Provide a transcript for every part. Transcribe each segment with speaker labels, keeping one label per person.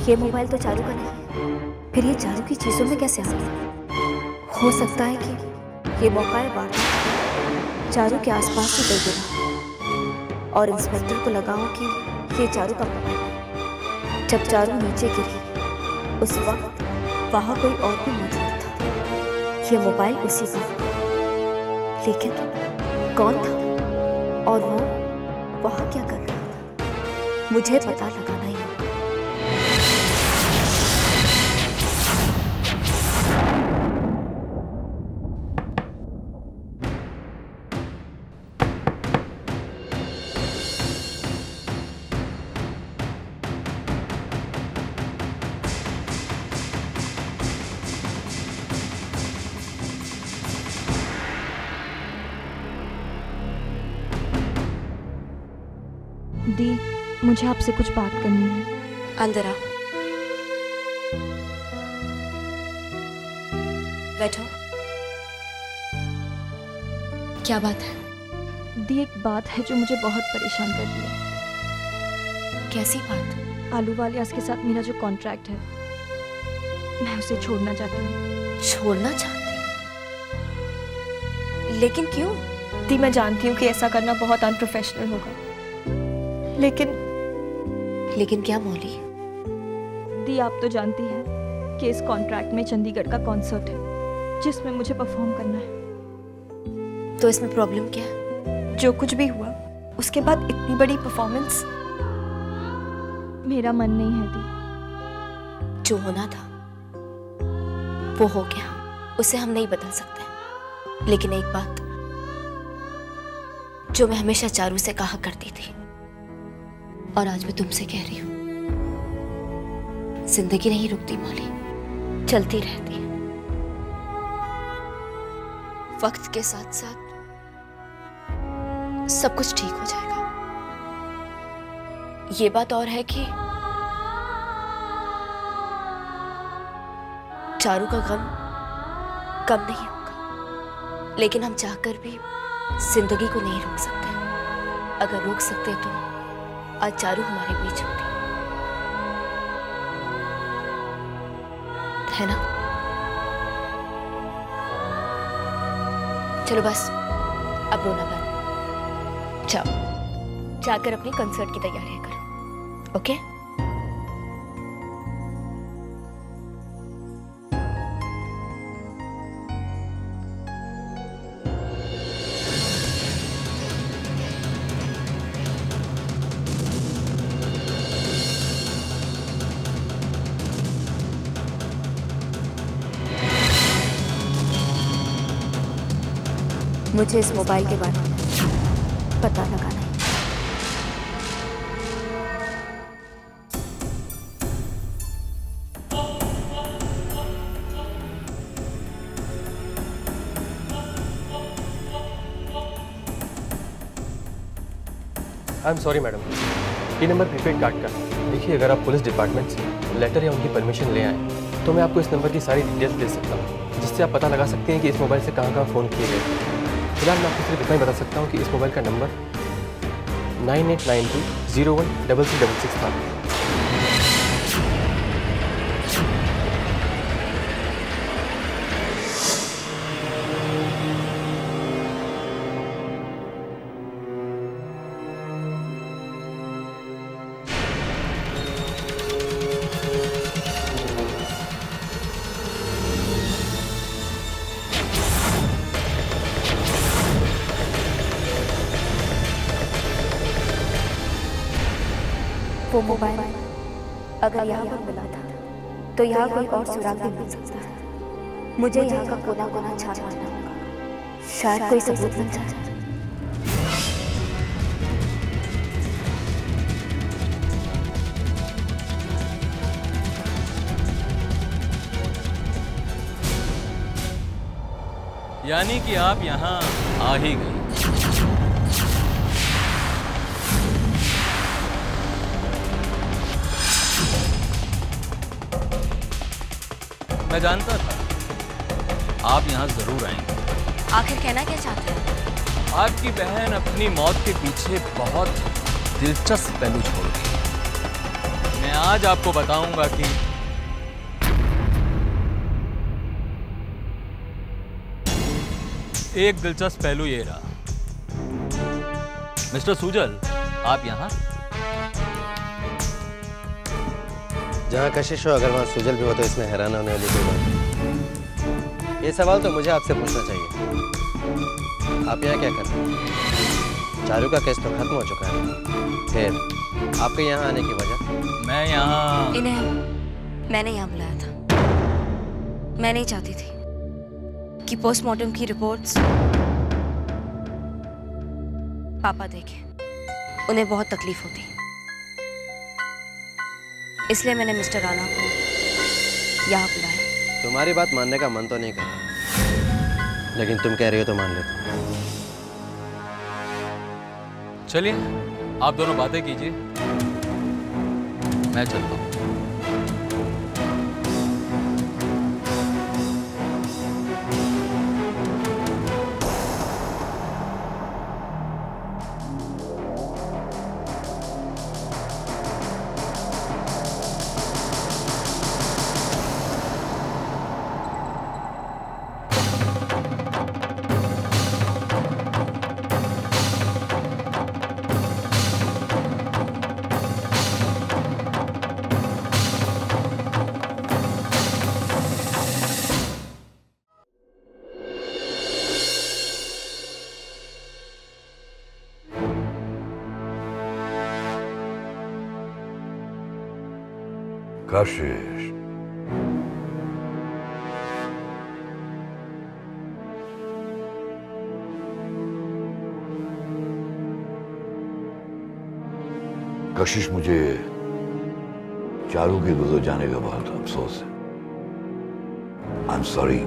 Speaker 1: ये मोबाइल तो चारू का नहीं, फिर ये चारू की चीजों में कैसे आ गया? हो सकता है कि ये मोबाइल बार चारू के आसपास ही दे गिरा और इंस्पेक्टर को लगा हो कि ये चारू का मोबाइल है। जब चारू नीचे गिरी उस वक्त वहां कोई और भी मौजूद था। ये मोबाइल उसी का, लेकिन कौन था और वो वहां क्या कर रहा था, मुझे पता लगाना ही होगा।
Speaker 2: दी, मुझे आपसे कुछ बात करनी है।
Speaker 1: अंदर आ, बैठो। क्या बात है?
Speaker 2: दी, एक बात है जो मुझे बहुत परेशान कर रही है।
Speaker 1: कैसी बात?
Speaker 2: आलू वालियास के साथ मेरा जो कॉन्ट्रैक्ट है, मैं उसे छोड़ना चाहती हूँ।
Speaker 1: छोड़ना चाहती? लेकिन क्यों?
Speaker 2: दी, मैं जानती हूँ कि ऐसा करना बहुत अनप्रोफेशनल होगा,
Speaker 1: लेकिन क्या मौली?
Speaker 2: दी, आप तो जानती हैं कि इस कॉन्ट्रैक्ट में चंडीगढ़ का कॉन्सर्ट है जिसमें मुझे परफॉर्म करना है।
Speaker 1: तो इसमें प्रॉब्लम क्या है?
Speaker 2: जो कुछ भी हुआ उसके बाद इतनी बड़ी परफॉर्मेंस, मेरा मन नहीं है दी।
Speaker 1: जो होना था वो हो गया, उसे हम नहीं बदल सकते। लेकिन एक बात जो मैं हमेशा चारू से कहा करती थी और आज मैं तुमसे कह रही हूं, जिंदगी नहीं रुकती मौली, चलती रहती है। वक्त के साथ साथ सब कुछ ठीक हो जाएगा। ये बात और है कि चारू का गम कम नहीं होगा, लेकिन हम चाहकर भी जिंदगी को नहीं रोक सकते। अगर रोक सकते तो आज चारू हमारे बीच होती, है ना? चलो बस, अब रोना बंद। जाओ, जाकर अपनी कंसर्ट की तैयारियां करो। ओके? मुझे इस मोबाइल के बारे में पता लगाना है।
Speaker 3: आई एम सॉरी मैडम, ये नंबर प्रीपेड कार्ड का। देखिए, अगर आप पुलिस डिपार्टमेंट से लेटर या उनकी परमिशन ले आए तो मैं आपको इस नंबर की सारी डिटेल्स दे सकता हूँ, जिससे आप पता लगा सकते हैं कि इस मोबाइल से कहाँ कहाँ फ़ोन किए गए। फिलहाल मैं आपको सिर्फ इतना ही बता सकता हूँ कि इस मोबाइल का नंबर 9892013366 था।
Speaker 1: वो मोबाइल अगर यहाँ पर मिला था तो यहाँ कोई और सुराग भी मिल सकता है। मुझे यहाँ का कोना कोना छान मारना होगा, शायद कोई सबूत मिल जाए।
Speaker 4: यानी कि आप यहाँ आ ही गए। मैं जानता था आप यहाँ जरूर आएंगे।
Speaker 1: आखिर कहना क्या चाहते हैं?
Speaker 4: आपकी बहन अपनी मौत के पीछे बहुत दिलचस्प पहलू छोड़ गई। मैं आज आपको बताऊंगा कि एक दिलचस्प पहलू ये रहा। मिस्टर सुजल, आप यहाँ?
Speaker 5: जहाँ कशिश हो अगर वहाँ सुजल भी हो तो इसमें हैरान होने वाली कोई बात नहीं। ये सवाल तो मुझे आपसे पूछना चाहिए, आप यहाँ क्या कर रहे हैं? चारू का केस तो खत्म हो चुका है, फिर आपके यहाँ आने की वजह?
Speaker 4: मैं यहाँ
Speaker 1: इन्हें मैंने यहाँ बुलाया था। मैं नहीं चाहती थी कि पोस्टमार्टम की रिपोर्ट्स पापा देखें, उन्हें बहुत तकलीफ होती, इसलिए मैंने मिस्टर राणा को यहाँ बुलाया।
Speaker 5: तुम्हारी बात मानने का मन तो नहीं करता, लेकिन तुम कह रही हो तो मान लेता हूँ।
Speaker 4: चलिए, आप दोनों बातें कीजिए, मैं चलता हूँ।
Speaker 6: कशिश, कशिश, मुझे चारू के गुजर जाने का बहुत अफसोस है। I am sorry.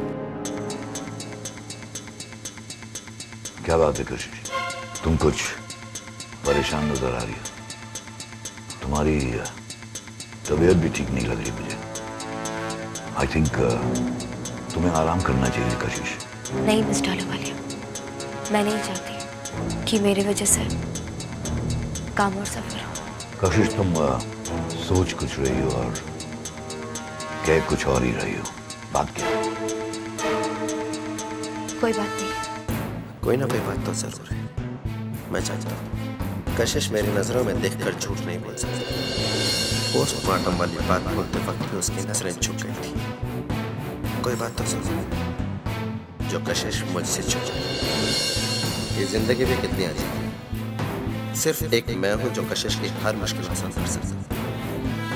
Speaker 6: क्या बात है कशिश, तुम कुछ परेशान नजर आ रही हो। तुम्हारी तबीयत भी ठीक नहीं लग रही मुझे। आई थिंक तुम्हें आराम करना चाहिए कशिश।
Speaker 1: नहीं मिस्टर अहलूवालिया, मैं नहीं चाहती कि मेरी वजह से काम और सफर हो।
Speaker 6: कशिश, तुम सोच कुछ रही हो और कह कुछ और ही रही हो। बात क्या है?
Speaker 1: कोई बात नहीं।
Speaker 5: कोई ना कोई बात तो जरूर है। मैं चाहता हूँ कशिश मेरी नजरों में देखकर झूठ नहीं बोल सकती। पोस्टमार्टम वाली बात बोलते वक्त भी उसकी नजरें झुक गई थी। कोई बात तो जरूर जो कशिश मुझसे छुप जाए। ये जिंदगी भी कितनी अजीब है। सिर्फ एक मैं हूँ जो कशिश की हर मुश्किल आसान कर सकता,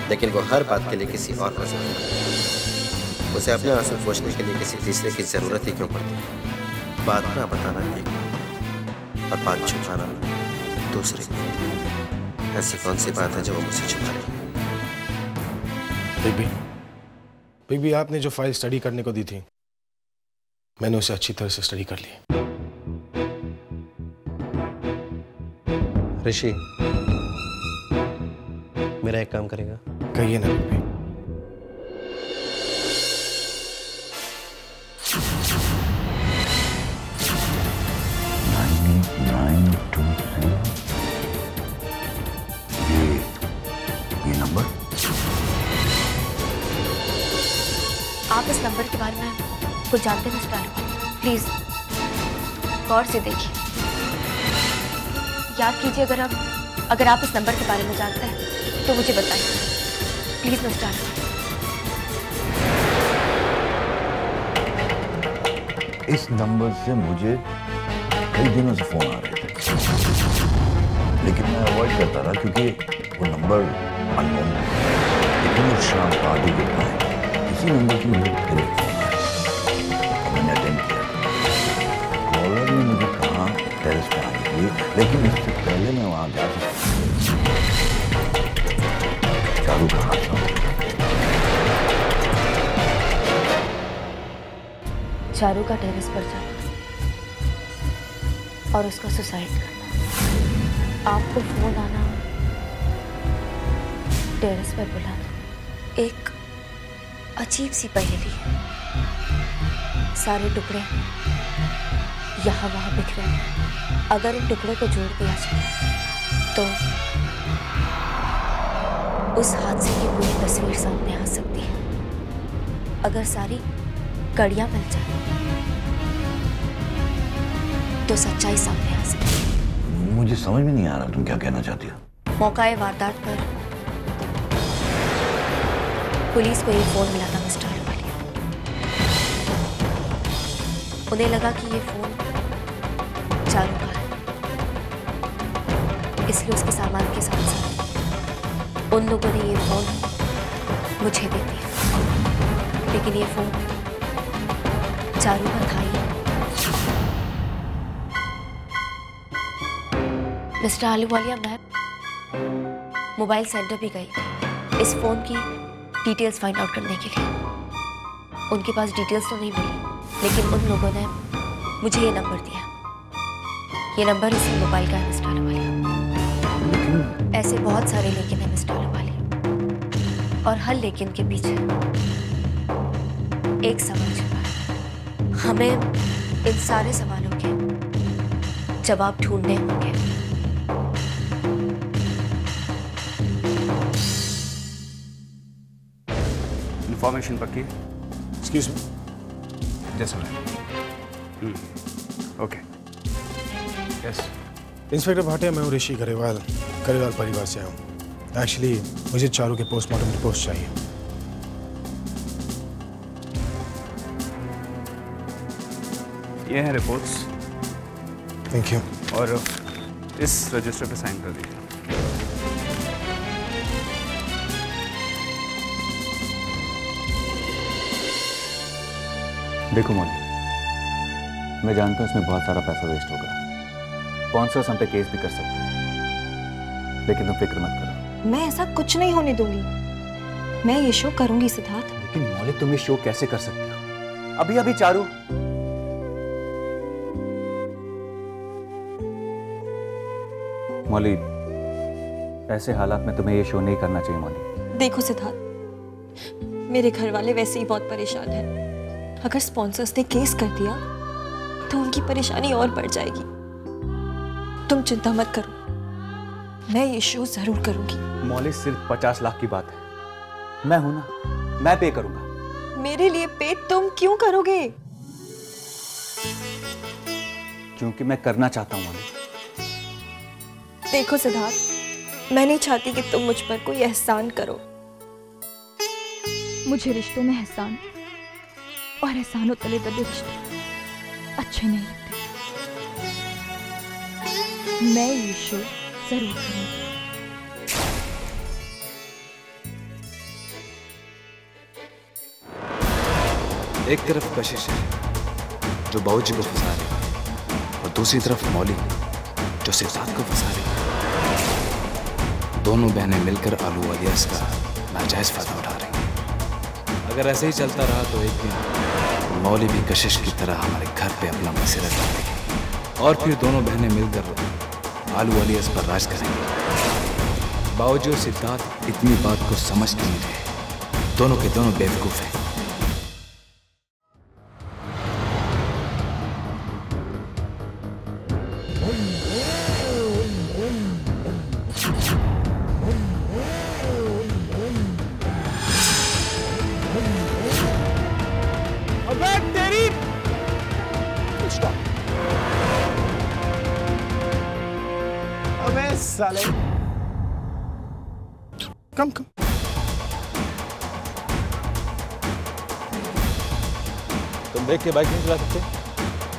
Speaker 5: लेकिन वो हर बात के लिए किसी और को जरूरत। उसे अपने आंसू पोंछने के लिए किसी तीसरे की जरूरत ही क्यों पड़ती है? बात ना बताना एक और बात छुपाना दूसरे। ऐसी कौन सी बात है जो वो मुझसे छुपा रही है?
Speaker 7: बिग बी, आपने जो फाइल स्टडी करने को दी थी, मैंने उसे अच्छी तरह से स्टडी कर ली।
Speaker 5: ऋषि, मेरा एक काम करेगा?
Speaker 7: कहिए ना बिग बी।
Speaker 6: ये नंबर?
Speaker 1: आप इस नंबर के बारे में कुछ जानते हैं मिस्टर अहलूवालिया? प्लीज गौर से देखिए, याद कीजिए। अगर आप इस नंबर के बारे में जानते हैं तो मुझे बताइए प्लीज मिस्टर अहलूवालिया।
Speaker 6: इस नंबर से मुझे कई दिनों से फोन आ रहे थे, लेकिन मैं अवॉइड करता रहा क्योंकि वो नंबर अननोन है। लेकिन उस शाम पार्टी के टाइम इसी नंबर की मुझे फिर एक फोन आया और मैंने अटेंड किया। कॉलर ने मुझे कहा टेरेस पे आने के लिए, लेकिन इससे पहले मैं वहां जा सकता। चारू का हादसा हो गया।
Speaker 1: चारू का टेरेस पर जाना और उसका सुसाइड करना, आपको फोन आना, टेरेस पर बुलाना, एक अजीब सी पहेली है। सारे टुकड़े यहाँ वहाँ बिखरे हैं। अगर इन टुकड़ों को जोड़ दिया जाए तो उस हादसे की पूरी तस्वीर सामने आ सकती है। अगर सारी कड़ियां मिल जाए तो सच्चाई सामने आ सकती है।
Speaker 6: मुझे समझ में नहीं आ रहा तुम क्या कहना चाहती हो।
Speaker 1: मौकाए वारदात पर पुलिस को ये फोन मिला था मिस्टर अहलूवालिया। उन्हें लगा कि ये फोन चारू का है, इसलिए उसके सामान के साथ साथ उन लोगों ने ये फोन मुझे दे दिया। लेकिन ये फोन चारू का था ही। मिस्टर अहलूवालिया, मैं मोबाइल सेंटर भी गई इस फोन की डिटेल्स फाइंड आउट करने के लिए। उनके पास डिटेल्स तो नहीं मिली, लेकिन उन लोगों ने मुझे ये नंबर दिया। ये नंबर इसी मोबाइल का है मिस्टर अहलूवालिया। ऐसे बहुत सारे लेकिन है मिस्टर अहलूवालिया, और हर लेकिन के पीछे एक सवाल छिपा है। हमें इन सारे सवालों के जवाब ढूंढने होंगे।
Speaker 8: इंफॉर्मेशन पक्की?
Speaker 7: Excuse me.
Speaker 8: जैसा ओके।
Speaker 7: यस इंस्पेक्टर भाटिया, मैं हूँ ऋषि गरेवाल परिवार से आया हूँ। एक्चुअली मुझे चारू के पोस्टमार्टम रिपोर्ट चाहिए।
Speaker 8: ये हैं रिपोर्ट्स।
Speaker 7: Thank you.
Speaker 8: और इस रजिस्टर पे साइन कर दीजिए।
Speaker 9: देखो मौली, मैं जानता हूँ इसमें बहुत सारा पैसा वेस्ट होगा। स्पॉन्सर्स हम पे केस भी कर सकते हैं, लेकिन तुम फिक्र मत करो।
Speaker 2: मैं ऐसा कुछ नहीं होने दूंगी। मैं ये शो करूंगी सिद्धार्थ।
Speaker 9: लेकिन मौली, तुम ये शो कैसे कर सकती हो? अभी अभी चारू मौली, ऐसे हालात में तुम्हें ये शो नहीं करना चाहिए मौली।
Speaker 2: देखो सिद्धार्थ, मेरे घर वाले वैसे ही बहुत परेशान हैं। अगर स्पॉन्सर्स ने केस कर दिया तो उनकी परेशानी और बढ़ जाएगी। तुम चिंता मत करो, मैं ये शो जरूर करूंगी।
Speaker 9: मौली, सिर्फ 50 लाख की बात है। मैं हूं ना, मैं पे करूंगा।
Speaker 2: मेरे लिए पे तुम क्यों करोगे?
Speaker 9: क्योंकि मैं करना चाहता हूं मौली।
Speaker 2: देखो सिद्धार्थ, मैं नहीं चाहती कि तुम मुझ पर कोई एहसान करो। मुझे रिश्तों में एहसान और एहसानों तले दबे रिश्ते अच्छे नहीं लगते। मैं ये शो जरूर करूंगी।
Speaker 10: एक तरफ कशिश है जो बाबूजी को फंसा रही है, और दूसरी तरफ मौली जो सिद्धार्थ को फंसा रही है। दोनों बहनें मिलकर अहलूवालिया का नाजायज फायदा उठा रही हैं। अगर ऐसे ही चलता रहा तो एक दिन मौली भी कशिश की तरह हमारे घर पे अपना बसेरा कर देगी, और फिर दोनों बहनें मिलकर अहलूवालिया पर राज करेंगे। बाबूजी और सिद्धार्थ इतनी बात को समझ नहीं रहे। दोनों के दोनों बेवकूफ हैं।
Speaker 7: साले कम
Speaker 3: तुम देख के बाइक नहीं चला सकते?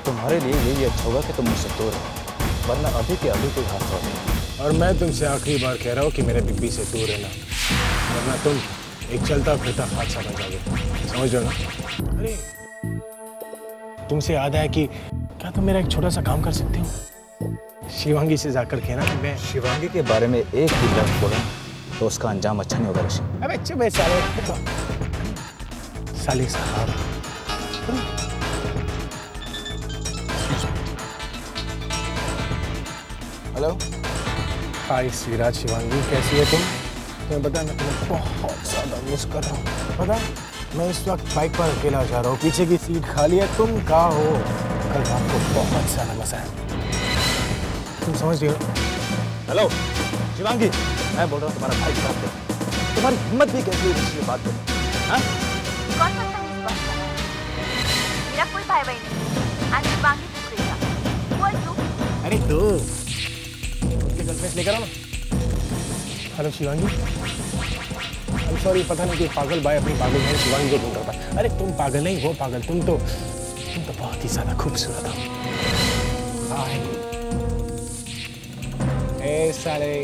Speaker 3: तुम्हारे लिए यही अच्छा होगा कि तुम मुझसे दूर रहो, वरना अभी के अभी कोई हादसा हो जाएगा।
Speaker 7: और मैं तुमसे आखिरी बार कह रहा हूँ कि मेरे बीबी से दूर रहना, वरना तुम एक चलता फिरता हादसा बन जाओगे। समझ रहे हो ना? अरे तुमसे याद है कि क्या तुम मेरा एक छोटा सा काम कर सकते हो? शिवांगी से जाकर कहना कि मैं
Speaker 3: शिवांगी के बारे में एक भी लफ्ज़ बोला तो उसका अंजाम अच्छा नहीं होगा ऋषि।
Speaker 7: अबे चुप है साले। साले साहब, हेलो। हाय श्रीराज, शिवांगी कैसी है तुम? तुम्हें पता है मैं तुम्हें बहुत ज़्यादा मिस कर रहा हूँ। पता मैं इस वक्त बाइक पर अकेला जा रहा हूँ, पीछे की सीट खाली है। तुम कहाँ हो? कल रात को बहुत सारा मजा है, तुम समझ रही हो?
Speaker 3: हेलो शिवांगी, मैं बोल रहा हूँ तुम्हारा भाई साहब।
Speaker 7: तुम्हारी हिम्मत भी कैसी हुई मुझसे बात करो? हाँ?
Speaker 1: कौन सा इस बात का? मेरा कोई भाई बहन नहीं। आज Shivangi Supriya. Who are you?
Speaker 7: अरे तो उसके गर्लफ्रेंड लेकर आओ ना। हेलो शिवांगी। I'm sorry, पता नहीं कि पागल भाई अपनी पागल बहन शिवांगी को ढूंढ रहा था। अरे तुम पागल नहीं, वो पागल। तुम तो बहुत ही ज्यादा खूबसूरत हो। ए साले,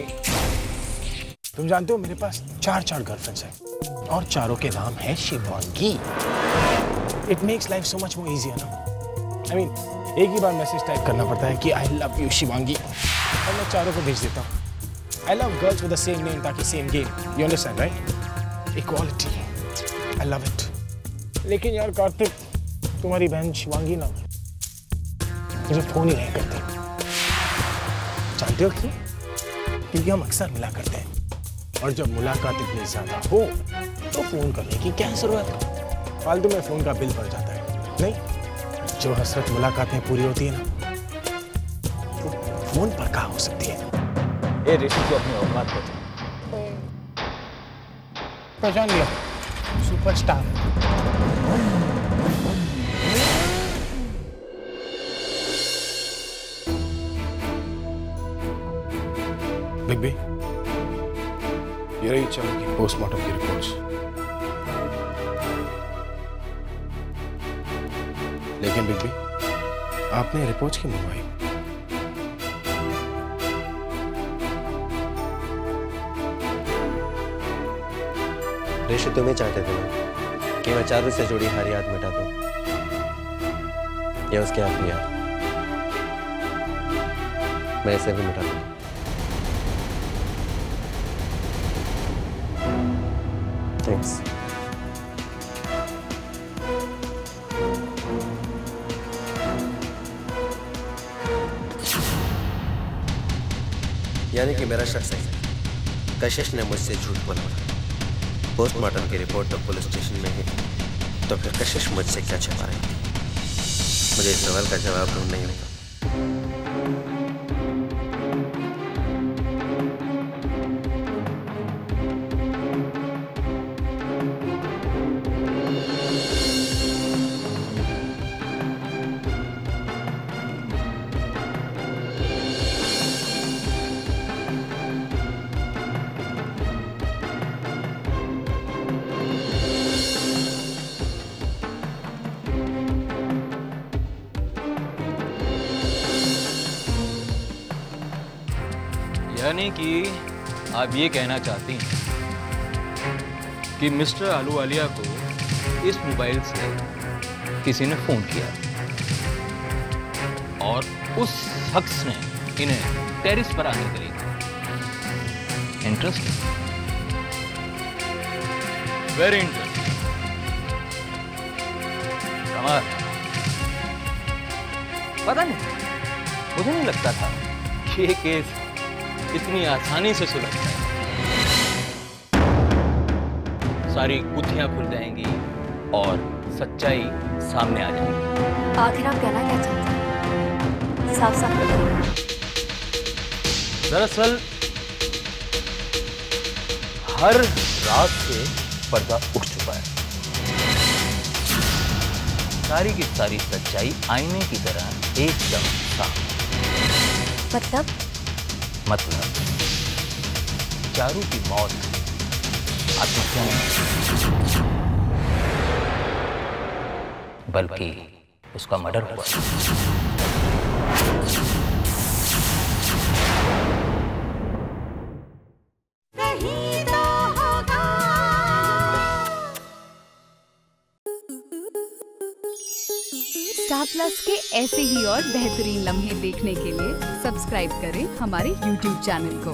Speaker 7: तुम जानते हो मेरे पास 4 गर्लफ्रेंड्स हैं और चारों के नाम है Shivangi. It makes life so much more easier ना। आई मीन एक ही बार मैसेज टाइप करना पड़ता है कि आई लव यू शिवांगी और मैं चारों को भेज देता हूँ। I love girls with the same name ताकि same game. You understand right? Equality, I love it. लेकिन यार कार्तिक, तुम्हारी बहन शिवांगी ना मुझे फोन ही नहीं करती। जानते हो क्यों? क्योंकि हम अक्सर मिला करते हैं और जब मुलाकात इतनी ज्यादा हो तो फोन करने की क्या जरूरत? फालतू में फोन का बिल बढ़ जाता है। नहीं, जो हसरत मुलाकातें पूरी होती है ना, वो फोन पर कहाँ हो सकती है?
Speaker 11: ए ऋषि को अपनी औकात बता।
Speaker 7: पहचान लिया, सुपरस्टार। बिग बी, ये रही चारों की पोस्टमार्टम की रिपोर्ट्स। लेकिन बिग बी, आपने रिपोर्ट्स क्यों मंगवाई?
Speaker 5: ऋषि तुम्हें चाहते थे ना कि मैं चारू से जुड़ी हर याद मिटा दूं, या उसके आखिरी याद। मैं इसे भी मिटा दूंगा। थैंक्स। यानी कि मेरा शक सही है, कशिश ने मुझसे झूठ बोला। पोस्टमार्टम की रिपोर्ट तो पुलिस स्टेशन में ही, तो फिर कशिश मुझसे क्या छिपा रही थी? मुझे इस सवाल का जवाब ढूंढना ही होगा।
Speaker 4: यानी कि आप ये कहना चाहती हैं कि मिस्टर आलूवालिया को इस मोबाइल से किसी ने फोन किया और उस शख्स ने इन्हें टेरिस पर आने के लिए कहा। Interesting, very interesting. कमाल। पता नहीं, मुझे नहीं लगता था कि ये केस इतनी आसानी से सुलझता है। सारी गुत्थियां खुल जाएंगी और सच्चाई सामने आ जाएगी।
Speaker 1: आखिर आप कहना क्या चाहते हैं? साफ साफ बताइए।
Speaker 4: दरअसल हर रात से पर्दा उठ चुका है। सारी की सारी सच्चाई आईने की तरह एकदम साफ। मतलब चारू की मौत आत्महत्या नहीं, बल्कि उसका मर्डर हुआ।
Speaker 12: स्टार प्लस के ऐसे ही और बेहतरीन लम्हे देखने के लिए सब्सक्राइब करें हमारे YouTube चैनल को।